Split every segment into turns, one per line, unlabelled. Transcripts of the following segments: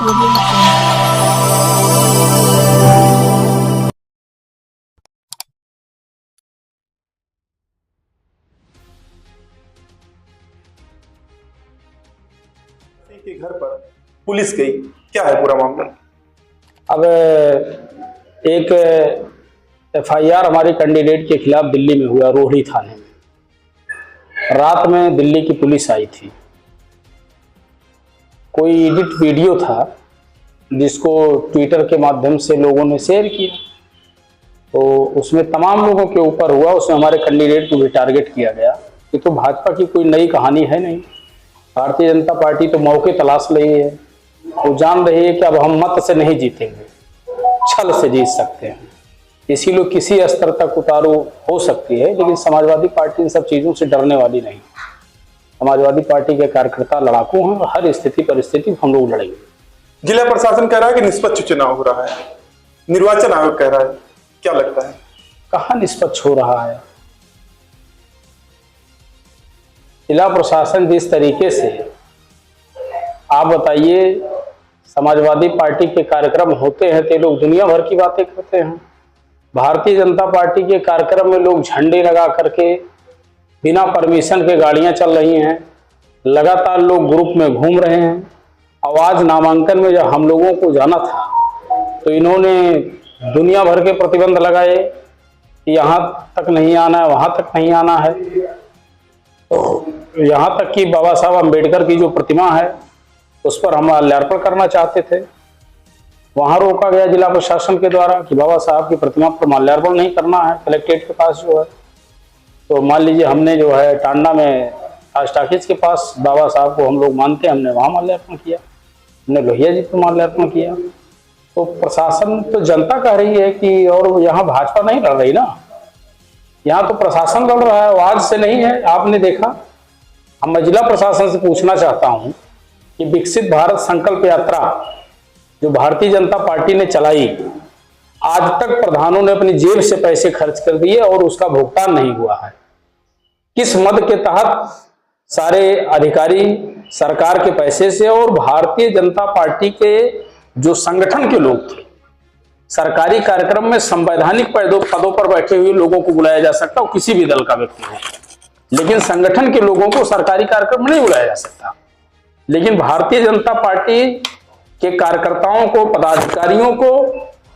Audio Jungle.
के घर पर पुलिस गई, क्या है पूरा मामला?
अब एक एफआईआर हमारे कैंडिडेट के खिलाफ दिल्ली में हुआ, रोहड़ी थाने में। रात में दिल्ली की पुलिस आई थी। कोई एडिट वीडियो था जिसको ट्विटर के माध्यम से लोगों ने शेयर किया, तो उसमें तमाम लोगों के ऊपर हुआ। उसमें हमारे कैंडिडेट को भी टारगेट किया गया। ये तो भाजपा की कोई नई कहानी है नहीं। भारतीय जनता पार्टी तो मौके तलाश रही है। वो जान रही है कि अब हम मत से नहीं जीतेंगे, छल से जीत सकते हैं। इसीलिए किसी स्तर तक उतारू हो सकती है, लेकिन समाजवादी पार्टी इन सब चीजों से डरने वाली नहीं। समाजवादी पार्टी के कार्यकर्ता लड़ाकू हैं और हर स्थिति परिस्थिति हम लोग लड़ेंगे।
जिला प्रशासन कह रहा है कि निष्पक्ष चुनाव हो रहा है, निर्वाचन आयोग कह रहा है, क्या लगता है?
कहाँ निष्पक्ष हो रहा है? जिला प्रशासन जिस तरीके से, आप बताइए, समाजवादी पार्टी के कार्यक्रम होते हैं तो लोग दुनिया भर की बातें करते हैं। भारतीय जनता पार्टी के कार्यक्रम में लोग झंडे लगा करके बिना परमिशन के गाड़ियां चल रही हैं, लगातार लोग ग्रुप में घूम रहे हैं। आवाज नामांकन में जब हम लोगों को जाना था तो इन्होंने दुनिया भर के प्रतिबंध लगाए कि यहाँ तक नहीं आना है, वहां तक नहीं आना है। तो यहाँ तक कि बाबा साहब अम्बेडकर की जो प्रतिमा है उस पर हम माल्यार्पण करना चाहते थे, वहां रोका गया जिला प्रशासन के द्वारा कि बाबा साहब की प्रतिमा पर माल्यार्पण नहीं करना है, कलेक्ट्रेट के पास जो है। तो मान लीजिए हमने जो है टांडा में टाकिज के पास बाबा साहब को हम लोग मानते हैं, हमने वहां माल्यार्पण किया, हमने लोहिया जी पर माल्यार्पण किया। तो प्रशासन तो जनता कह रही है कि, और यहाँ भाजपा नहीं लड़ रही ना, यहाँ तो प्रशासन लड़ रहा है, आवाज से नहीं है। आपने देखा, हम जिला प्रशासन से पूछना चाहता हूँ कि विकसित भारत संकल्प यात्रा जो भारतीय जनता पार्टी ने चलाई, आज तक प्रधानों ने अपनी जेब से पैसे खर्च कर दिए और उसका भुगतान नहीं हुआ है। किस मद के तहत सारे अधिकारी सरकार के पैसे से और भारतीय जनता पार्टी के जो संगठन के लोग थे, सरकारी कार्यक्रम में संवैधानिक पदों पर बैठे हुए लोगों को बुलाया जा सकता, और किसी भी दल का व्यक्ति हो, लेकिन संगठन के लोगों को सरकारी कार्यक्रम में नहीं बुलाया जा सकता। लेकिन भारतीय जनता पार्टी के कार्यकर्ताओं को, पदाधिकारियों को,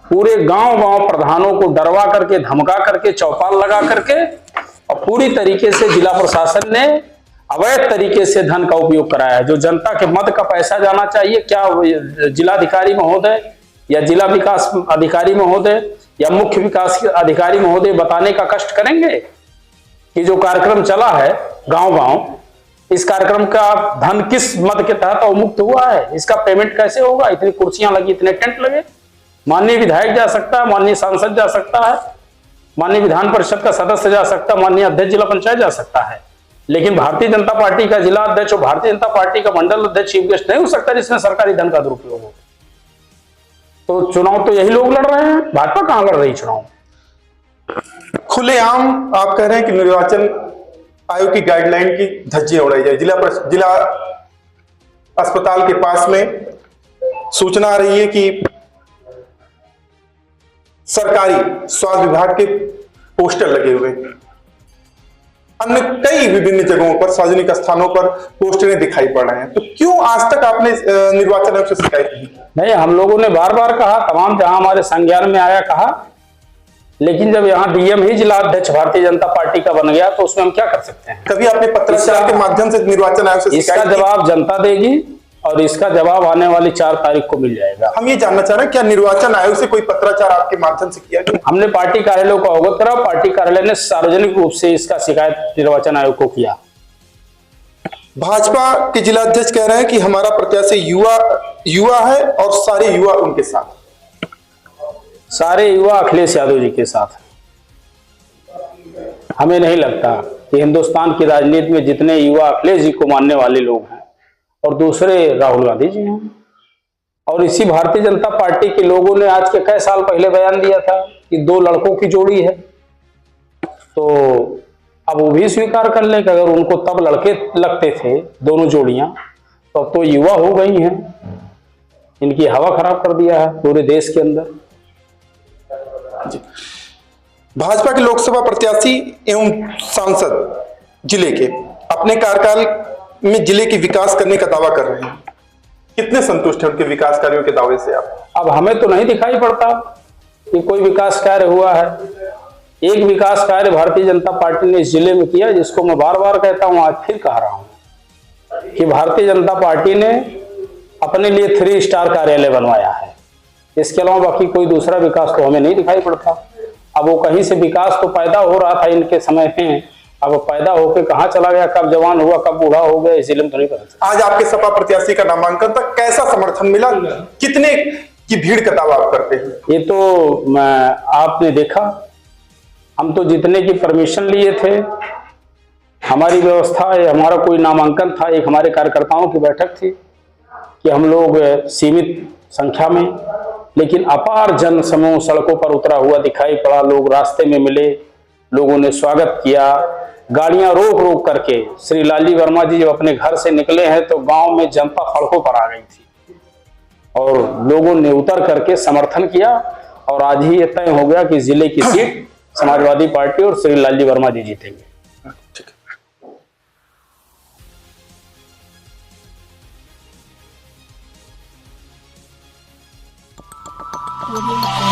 पूरे गांव-गांव प्रधानों को डरवा करके, धमका करके, चौपाल लगा करके, और पूरी तरीके से जिला प्रशासन ने अवैध तरीके से धन का उपयोग कराया है। जो जनता के मद का पैसा जाना चाहिए, क्या जिलाधिकारी महोदय या जिला विकास अधिकारी महोदय या मुख्य विकास अधिकारी महोदय बताने का कष्ट करेंगे कि जो कार्यक्रम चला है गांव-गांव, इस कार्यक्रम का धन किस मद के तहत अवमुक्त हुआ है, इसका पेमेंट कैसे होगा? इतनी कुर्सियां लगी, इतने टेंट लगे। माननीय विधायक जा सकता है, माननीय सांसद जा सकता है, माननीय विधान परिषद का सदस्य जा सकता है, माननीय अध्यक्ष जिला पंचायत जा सकता है, लेकिन भारतीय जनता पार्टी का जिला अध्यक्ष और भारतीय जनता पार्टी का मंडल अध्यक्ष चीफ गेस्ट नहीं हो सकता जिसमें सरकारी धन का दुरुपयोग हो। तो चुनाव तो यही लोग लड़ रहे हैं, भाजपा कहां लड़ रही चुनाव?
खुलेआम आप कह रहे हैं कि निर्वाचन आयोग की गाइडलाइन की धज्जियां उड़ाई जाए। जिला अस्पताल के पास में सूचना आ रही है कि सरकारी स्वास्थ्य विभाग के पोस्टर लगे हुए हैं। अन्य कई विभिन्न जगहों पर, सार्वजनिक स्थानों पर पोस्टरें दिखाई पड़ रहे हैं। तो क्यों आज तक आपने निर्वाचन आयोग से शिकायत की?
नहीं, हम लोगों ने बार बार कहा, तमाम जहां हमारे संज्ञान में आया कहा, लेकिन जब यहाँ डीएम ही जिला अध्यक्ष भारतीय जनता पार्टी का बन गया तो उसमें हम क्या कर सकते हैं?
कभी आपने पत्राचार के माध्यम से निर्वाचन आयोग से
इसका जवाब जनता देगी और इसका जवाब आने वाली 4 तारीख को मिल जाएगा।
हम ये जानना चाह रहे हैं, क्या निर्वाचन आयोग से कोई पत्राचार आपके माध्यम से किया गया?
हमने पार्टी कार्यालय को अवगत करा, पार्टी कार्यालय ने सार्वजनिक रूप से इसका शिकायत निर्वाचन आयोग को किया।
भाजपा के जिला अध्यक्ष कह रहे हैं कि हमारा प्रत्याशी युवा है और सारे युवा उनके साथ,
सारे युवा अखिलेश यादव जी के साथ। हमें नहीं लगता कि हिंदुस्तान की राजनीति में जितने युवा अखिलेश जी को मानने वाले लोग हैं और दूसरे राहुल गांधी जी हैं, और इसी भारतीय जनता पार्टी के लोगों ने आज के कई साल पहले बयान दिया था कि 2 लड़कों की जोड़ी है, तो अब वो भी स्वीकार कर लें कि अगर उनको तब लड़के लगते थे दोनों जोड़ियां, तो अब तो युवा हो गई हैं। इनकी हवा खराब कर दिया है पूरे देश के अंदर।
भाजपा के लोकसभा प्रत्याशी एवं सांसद जिले के अपने कार्यकाल में जिले के विकास करने का दावा कर रहे हैं, कितने संतुष्ट हैं उनके विकास कार्यों के दावे से आप?
अब हमें तो नहीं दिखाई पड़ता कि कोई विकास कार्य हुआ है। एक विकास कार्य भारतीय जनता पार्टी ने इस जिले में किया, जिसको मैं बार बार कहता हूं, आज फिर कह रहा हूं कि भारतीय जनता पार्टी ने अपने लिए 3 स्टार कार्यालय बनवाया है। इसके अलावा बाकी कोई दूसरा विकास तो हमें नहीं दिखाई पड़ता। अब वो कहीं से विकास तो पैदा हो रहा था इनके समय में, अब वो पैदा होकर कहाँ चला गया, कब जवान हुआ कब बूढ़ा हो गया, इस जिले में तो नहीं पता।
आज आपके सपा प्रत्याशी का नामांकन था, कैसा समर्थन मिला, कितने की भीड़ का दावा आप करते हैं?
ये तो आपने देखा, हम तो जितने की परमिशन लिए थे, हमारी व्यवस्था है, हमारा कोई नामांकन था, एक हमारे कार्यकर्ताओं की बैठक थी कि हम लोग सीमित संख्या में, लेकिन अपार जन समूह सड़कों पर उतरा हुआ दिखाई पड़ा। लोग रास्ते में मिले, लोगों ने स्वागत किया, गाड़ियां रोक रोक करके। श्री लालजी वर्मा जी जब अपने घर से निकले हैं तो गांव में जनता सड़कों पर आ गई थी और लोगों ने उतर करके समर्थन किया, और आज ही ये तय हो गया कि जिले की सीट समाजवादी पार्टी और श्री लालजी वर्मा जी जीतेंगे।
Audio